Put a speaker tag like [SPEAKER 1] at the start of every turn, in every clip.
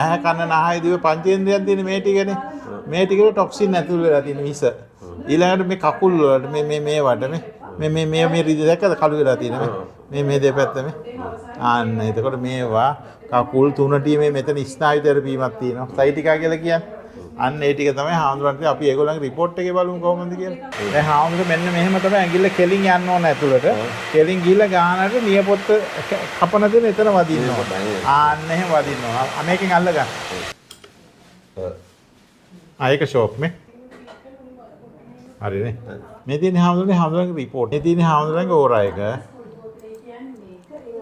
[SPEAKER 1] ඇහැ කන නාහය දිව පංචේන්ද්‍රයන් තියෙන මේ ටිකනේ. මේ ටිකේ ටොක්සින් ඇතුල් වෙලා තියෙන විස. ඊළඟට මේ කකුල් වලට මේ වට මේ රිදි දැක්කද කළු වෙලා තියෙන මේ දෙපැත්ත මේ. ආන්න එතකොට මේවා කකුල් තුනට මේ මෙතන ස්නායු තෙරපීමක් තියෙනවා. සයිටිකා කියලා කියන්නේ. අන්න ඒ ටික තමයි හාමුදුරන්ට අපි ඒගොල්ලන්ගේ රිපෝට් එකේ බලමු කොහොමද කියලා. දැන් හාමුදුර මෙන්න මෙහෙම තමයි ඇඟිල්ල කෙලින් යන්න ඕන ඇතුළට. කෙලින් ගිහලා ගානට නියපොත්ත කපන දෙන එතන වදින්න ඕන. ආන්න එහෙම වදින්න ඕන. අනේකෙන් අල්ල ගන්න. ඒක ෂොක් මේ. හරිනේ. මේ තියෙන හාමුදුරන්ගේ රිපෝට්. මේ තියෙන හාමුදුරන්ගේ ඕරා එක.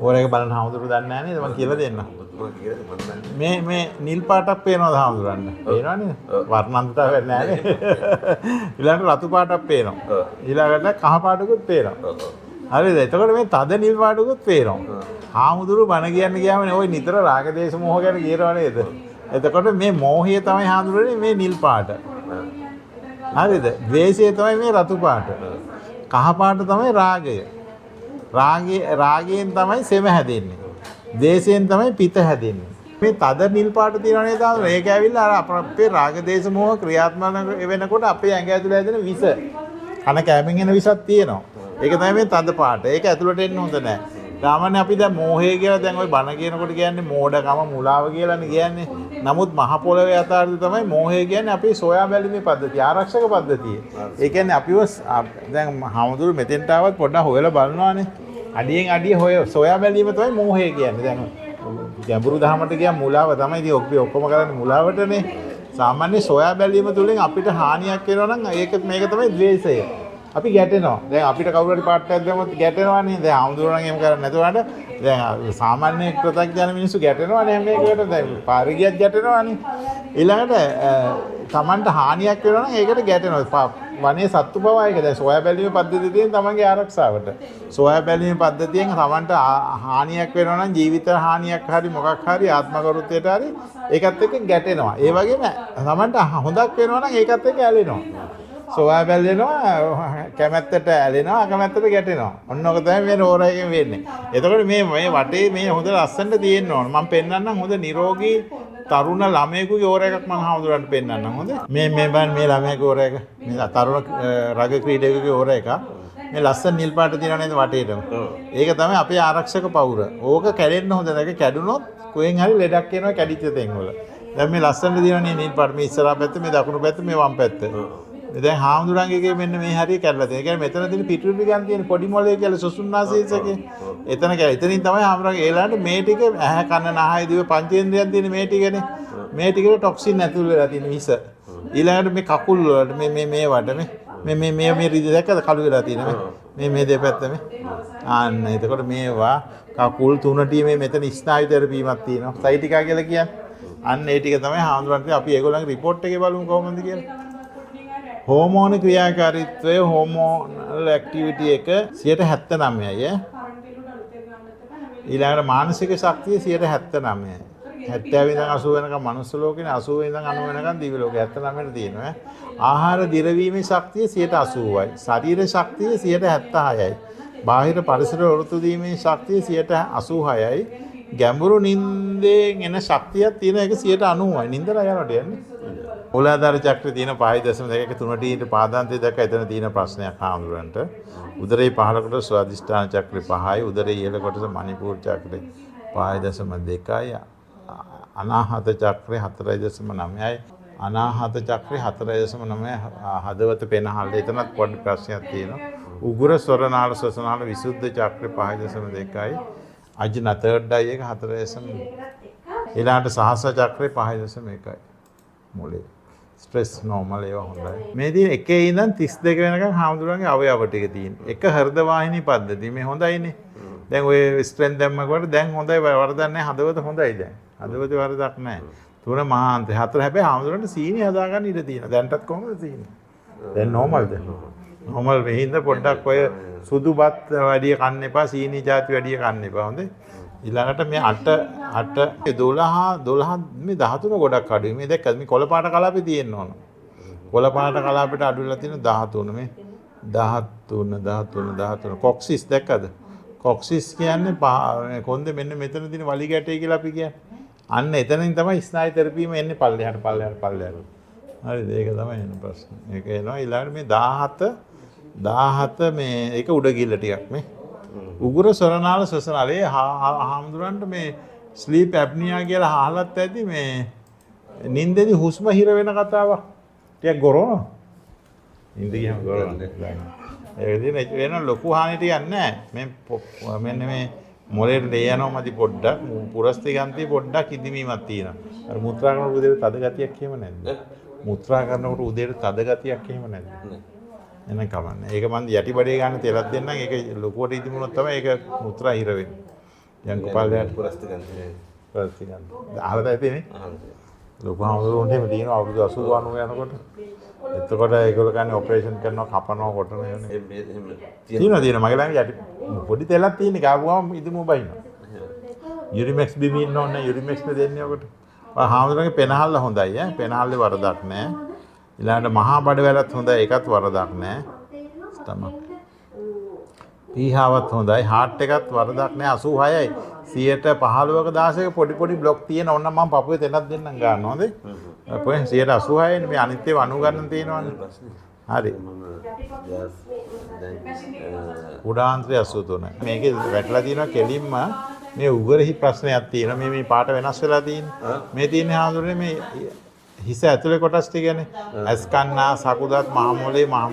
[SPEAKER 1] ඕරා එක බලන්න හාමුදුරු දන්නේ නැහැ නේද? මම කියලා දෙන්නම්. මේ නිල් පාටක් පේනවද හාමුදුරන්ට? පේනව නේද? වර්ණන්තතාවයක් නැහැ නේ. ඊළඟට රතු පාටක් පේනවා. ඊළඟට කහ පාටකුත් පේනවා. හරිද? එතකොට මේ තද නිල් පාටකුත් පේනවා. හාමුදුරු බණ කියන්න ගියාම ඔය නිතර රාග දේශ මොහ ගැන කියනවා නේද? එතකොට මේ මෝහය තමයි හාමුදුරනේ මේ නිල් පාට. හරිද? ද්වේෂය තමයි මේ රතු පාට. කහ පාට තමයි රාගය. රාගයෙන් තමයි සෙම හැදෙන්නේ. දේශයෙන් තමයි පිත හැදෙන්නේ. මේ තද නිල් පාට තියෙනවා නේද? ඒක ඇවිල්ලා අර අපේ රාග දේශ මොහ ක්‍රියාත්මක වෙනකොට අපේ ඇඟ ඇතුළේ හැදෙන විස. කන කැමෙන් එන විසක් තියෙනවා. ඒක තමයි මේ තද පාට. ඒක ඇතුළට එන්න හොඳ නැහැ. සාමාන්‍ය අපි දැන් මෝහය කියලා දැන් ওই බණ කියනකොට කියන්නේ මෝඩකම මුලාව කියලානේ කියන්නේ. නමුත් මහ පොළවේ යථාර්ථය තමයි මෝහය කියන්නේ අපි සොයා බැලීමේ පද්ධතිය, ආරක්ෂක පද්ධතිය. ඒ කියන්නේ අපිව දැන් හාමුදුරු මෙතෙන්ට ආවත් පොඩ්ඩක් හොයලා බලනවානේ. අඩියෙන් අඩිය සොයා බැලීම තමයි මෝහය කියන්නේ. දැන් ගැඹුරු දහමට ගියා මුලාව තමයි. ඉතින් ඔක්කොම කරන්නේ මුලාවටනේ. සාමාන්‍ය සොයා බැලීම තුළින් අපිට හානියක් වෙනවා නම් මේක තමයි ද්වේෂය. අපි ගැටෙනවා. දැන් අපිට කවුරු හරි පාටයක් දැම්මොත් ගැටෙනවානේ. දැන් ආමුදුරන් එහෙම කරන්නේ නැතුවට දැන් සාමාන්‍ය ප්‍රත්‍යක්ෂ මිනිස්සු ගැටෙනවානේ හැම එකකට. දැන් පාරේ ගියත් ගැටෙනවානේ. ඊළඟට Tamanට හානියක් වෙනවා නම් ඒකට ගැටෙනවා. වනේ සත්තු පවා ඒක දැන් සොයා බැලීමේ පද්ධතිය තියෙන තමන්ගේ ආරක්ෂාවට. සොයා බැලීමේ පද්ධතියෙන් තමන්ට හානියක් වෙනවා නම් ජීවිත හානියක් හරි මොකක් හරි ආත්මගරුත්වයට හරි ඒකත් එක්ක ගැටෙනවා. ඒ වගේම තමන්ට හොඳක් වෙනවා නම් ඒකත් එක්ක ඇලෙනවා. සොයා බැලෙනවා කැමැත්තට ඇලෙනවා අකමැත්තට ගැටෙනවා. ඔන්න ඔක තමයි මේ රෝරයෙන් වෙන්නේ. එතකොට මේ වටේ මේ හොඳ ලස්සනට තියෙන්න ඕන. මම පෙන්නන්නම් හොඳ නිරෝගී තරුණ ළමයෙකුගේ ඕර එකක් මම හාමුදුරන්ට පෙන්නන්නම්. හොඳ මේ බලන්න මේ ළමයාගේ ඕර එක. මේ තරුණ රග ක්‍රීඩකයෙකුගේ ඕර එක. මේ ලස්සන නිල් පාට තියෙනවා නේද වටේටම. ඒක තමයි අපේ ආරක්ෂක පවුර. ඕක කැඩෙන්න හොඳ නැහැ. කැඩුනොත් කොහෙන් හරි ලෙඩක් එනවා කැඩිච්ච තැන් වල. දැන් මේ ලස්සනට තියෙනවා නිල් පාට මේ ඉස්සරහා පැත්ත මේ දකුණු පැත්ත මේ වම් පැත්ත. දැන් හාමුදුරන්ගේ මෙන්න මේ හරිය කැඩලා තියෙනවා. ඒ කියන්නේ මෙතන තියෙන පිටුරු ගන්න තියෙන පොඩි මොලේ කියලා සුසුම්නාසීසකේ. එතනින් තමයි හාමුදුරන්ගේ ඒලාට මේ ටික ඇහැ කන නාහය දිව පංචේන්ද්‍රයන් තියෙන මේ ටිකනේ. මේ ටිකේ ටොක්සින් ඇතුල් වෙලා තියෙන විස. ඊළඟට මේ කකුල් වලට මේ වට මේ රිදි දැක්කද කළු වෙලා තියෙන මේ දෙපැත්ත මේ. ආන්න එතකොට මේවා කකුල් තුනට මේ මෙතන ස්නායු තෙරපීමක් තියෙනවා. සයිටිකා කියලා කියන්නේ. අන්න ඒ ටික තමයි හාමුදුරන්ට අපි ඒගොල්ලන්ගේ රිපෝට් එකේ බලමු කොහොමද කියලා. හෝමෝන ක්‍රියාකාරීත්වය හෝමෝනල් ඇක්ටිවිටි එක 79යි. ඊළඟට මානසික ශක්තිය 79යි. 70 ඉඳන් 80 වෙනකම් මනුස්ස ලෝකෙනේ 80 ඉඳන් 90 වෙනකම් දිව්‍ය ලෝකේ 79ට තියෙනවා. ආහාර දිරවීමේ ශක්තිය 80%යි. ශරීර ශක්තිය 76යි. බාහිර පරිසර වෘතු දීමේ ශක්තිය 86යි. ගැඹුරු නින්දෙන් එන ශක්තියක් තියෙන එක 90යි. නින්දට යනකොට යන්නේ. මූලාධාර චක්‍රයේ තියෙන 5.2 3ට ඊට පාදාන්තයේ දැක්ක එතන තියෙන ප්‍රශ්නයක් හාමුදුරන්ට. උදරයේ පහළ කොටස ස්වාදිෂ්ඨාන චක්‍රේ 5යි. උදරයේ ඉහළ කොටස මණිපූර් චක්‍රේ 5.2යි. අනාහත චක්‍රේ 4.9යි. අනාහත චක්‍රේ 4.9යි. හදවත පෙනහල්ල එතනත් පොඩි ප්‍රශ්නයක් තියෙනවා. උගුර ස්වරනාල ශ්වසනාල විසුද්ධ චක්‍රේ 5.2යි. අජ්න තර්ඩ් අයි එක 4.1. ඊළඟට සහස්‍ර චක්‍රේ 5.1යි. මොලේ ස්ට්‍රෙස් නෝමල් ඒවා හොඳයි. මේ තියෙන 1 ඉඳන් 32 වෙනකන් හාමුදුරන්ගේ අවයව ටික තියෙන. එක හෘද වාහිනී පද්ධතිය මේ හොඳයිනේ. දැන් ඔය ස්ට්‍රෙන්ත් දැම්මකට දැන් හොඳයි වරදක් නැහැ. හදවත හොඳයි දැන්. හදවතේ වරදක් නැහැ. තුන මහාන්තේ 4 හැබැයි හාමුදුරන්ට සීනි හදාගන්න ඉඩ තියෙනවා. දැන්ටත් කොහොමද සීනි? දැන් නෝමල්ද? නෝමල් වෙහින්ද පොඩ්ඩක් ඔය සුදු බත් වැඩි කන්න එපා. සීනි ಜಾති වැඩි කන්න එපා. හොඳයි. ඊළඟට මේ 8 12 මේ 13 ගොඩක් අඩුයි. මේ දැක්කද මේ කොළ පාට කලාපේ තියෙන්න ඕන. කොළ පාට කලාපෙට අඩු වෙලා තියෙන 13 මේ 13 කොක්සිස් දැක්කද? කොක්සිස් කියන්නේ කොන්දේ මෙන්න මෙතන තියෙන වලි ගැටේ කියලා අපි කියන්නේ. අන්න එතනින් තමයි ස්නායු තෙරපීම එන්නේ පල්ලෙහාට. හරිද? ඒක තමයි එන ප්‍රශ්නේ. ඒක එනවා ඊළඟට මේ 17 මේ ඒක උඩ ගිල්ල ටිකක් මේ. උගුර සොරනාල ශ්වසනාල. ඒ හාමුදුරන්ට මේ ස්ලීප් ඇප්නියා කියලා අහලත් ඇති මේ නින්දේදී හුස්ම හිර වෙන කතාවක්. ටිකක් ගොරවනවා. නින්ද ගියාම ගොරවනවා. ඒක වෙන ලොකු හානි ටිකක් නැහැ. මේ මෙන්න මේ මොලේට දෙය යනවා මදි පොඩ්ඩක් පුරස්ති ගන්ති පොඩ්ඩක් ඉදිමීමක් තියෙනවා. අර මුත්‍රා කරනකොට උදේට තද ගතියක් එහෙම නැද්ද? මුත්‍රා කරනකොට උදේට තද ගතියක් එහෙම නැද්ද? එන කමන්නේ. ඒක මන් යටි බඩේ ගන්න තෙලක් දෙන්නම්. ඒක ලොකුවට ඉදිමුණොත් තමයි ඒක මුත්‍රා හිර වෙන්නේ. යංකු පල්ලයට පුරස්ති ගන්ති. අහලා තියෙන්නේ? ලොකු හමුදුරන්ට එහෙම තියෙනවා අවුරුදු 80 90 යනකොට. එතකොට ඒගොල්ලෝ කියන්නේ ඔපරේෂන් කරනවා කපනවා කොටනවා එහෙම. තියෙනවා මගේ ළඟ යටි පොඩි තෙලක් තියෙන්නේ ගාපුවාම ඉදමු බයිනවා. යුරිමැක්ස් බිමි ඉන්න ඕනේ යුරිමැක්ස් දෙන්නේ ඔකට. හාමුදුරන්ගේ පෙනහල්ල හොඳයි ඈ පෙනහල්ලේ වරදක් නැහැ. ඊළඟට මහා බඩවැලත් හොඳයි ඒකත් වරදක් නැහැ. තමයි. පීහාවත් හොඳයි හાર્ට් එකත් වරදක් නැහැ 86යි. 15%ක 16ක පොඩි බ්ලොක් තියෙන ඕන නම් මම පපුවේ තැනක් දෙන්නම් ගන්න හොඳේ. පොයෙන් 86යි මේ අනිත් ඒවා අනු ගන්න තියෙනවනේ. හරි. උඩාන්ත්‍රය 83. මේකේ වැටලා තියෙනවා කෙලින්ම මේ උගරහි ප්‍රශ්නයක් තියෙනවා. මේ පාට වෙනස් වෙලා තියෙන්නේ. මේ තියෙන්නේ හාමුදුරනේ මේ හිස ඇතුලේ කොටස් ටිකනේ. ඇස්කන්නා සකුදත් මහ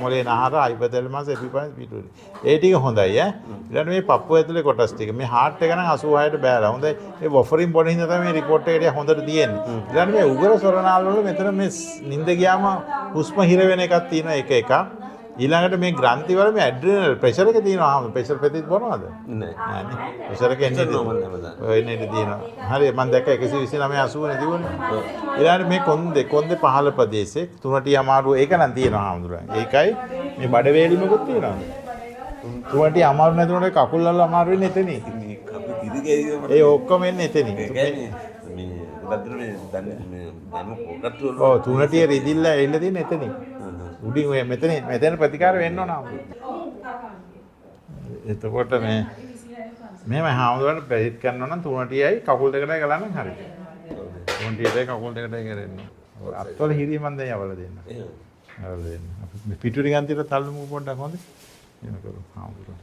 [SPEAKER 1] මොලේ නහර අයිපතෙල්මස් එපිපස් පිටුරි. ඒ ටික හොඳයි ඈ. ඊළඟ මේ පපුව ඇතුලේ කොටස් ටික. මේ හાર્ට් එක නම් 86ට බෑලා. හොඳයි. මේ වොෆරින් බොඩ හින්දා තමයි මේ report එකට හොඳට තියෙන්නේ. ඊළඟ මේ උගර සොරනාල් වල මෙතන මේ නිින්ද ගියාම හුස්ම හිර වෙන එකක් තියෙනවා එක එකක්. ඊළඟට මේ ග්‍රන්ථි වල මේ ඇඩ්‍රිනල් ප්‍රෙෂර් එක තියෙනවා. ප්‍රෙෂර් පෙතිත් බොනවද? නෑ. නෑනේ. ප්‍රෙෂර් එක එන්නේ තියෙනවා. හරි මම දැක්ක 129 80 නේ තිබුණේ. ඊළඟට මේ කොන්දේ පහළ ප්‍රදේශේ තුනටි අමාරු ඒක නම් තියෙනවා හාමුදුරන්. ඒකයි මේ බඩ වේලිමකුත් තියෙනවා. තුනටි අමාරු නැතුනට කකුල් වල අමාරු වෙන්නේ එතනින්. ඒ ඔක්කොම එන්නේ එතනින්. ඔව් තුනටිය රිදිල්ල එන්න තියෙන එතනින්. උඩින් ඔය මෙතන ප්‍රතිකාර වෙන්න ඕන ආමුදු. එතකොට මෙහෙම හාමුදුරන්ට ප්‍රෙහිට් කරනවා නම් තුනටියයි කකුල් දෙකටයි ගලන්න හරි. තුනටියටයි කකුල් දෙකටයි කරෙන්න. අත්වල හිරිය මන් දැන් යවලා දෙන්න. යවලා දෙන්න. අපි පිටුරි ගන්තියට තල්ලුමු පොඩ්ඩක් හොඳේ. එහෙම කරමු හාමුදුරන්.